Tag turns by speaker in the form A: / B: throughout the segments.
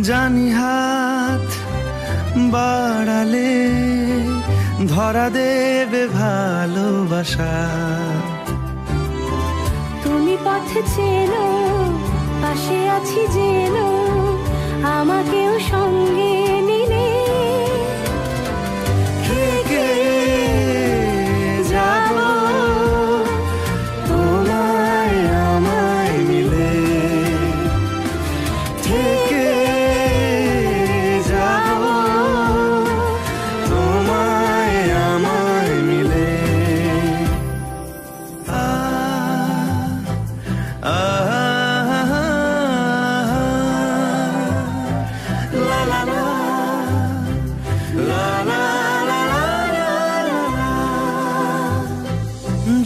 A: জানি হাত বাড়ালে ধরা দেবে ভালোবাসা।
B: তুমি পথ চেনো, পাশে আছি জেনো, আমাকেও সঙ্গে নিলে
A: থেকে যাব তোমায় আমায় মিলে, থেকে যাব তোমায় আমায় মিলে।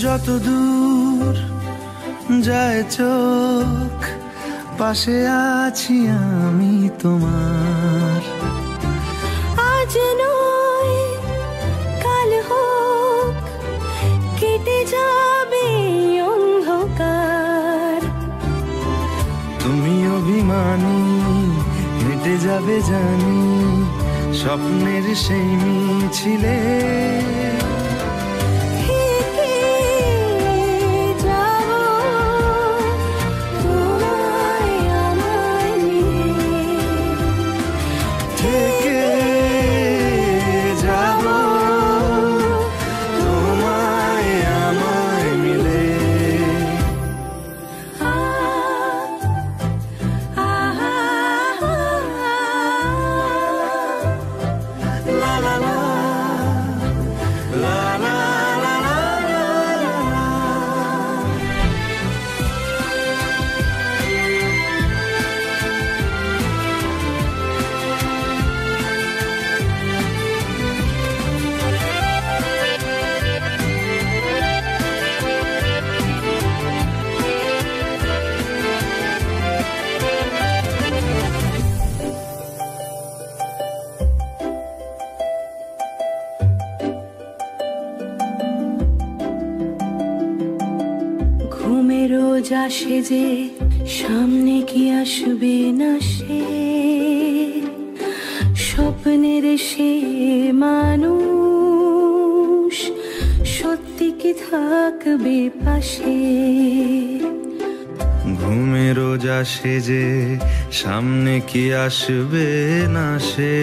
A: যত দূর যায় চোখ, পাশে আছি আমি তোমার।
B: আজ নয় কাল হোক, কেটে যাবে অন্ধকার।
A: তুমি অভিমানী, হেঁটে যাবে জানি স্বপ্নের সেই মিছিলে।
B: রোজ আসে যে সামনে কি আসবে না সে, স্বপ্নের সে মানুষ সত্যি কি থাকবে পাশে।
A: ঘুমে রোজ আসে যে সামনে কি আসবে না সে,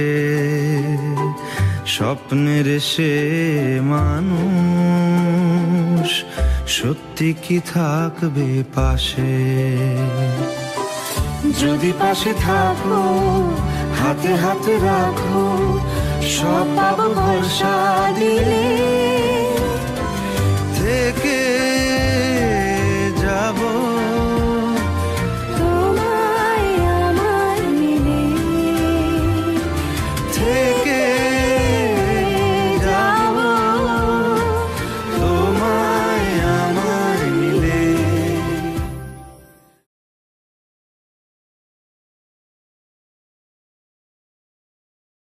A: স্বপ্নের সে মানুষ সত্যি কি থাকবে পাশে। যদি পাশে থাকো, হাতে হাতে রাখো, সব পাবো ভরসা দিলে। থেকে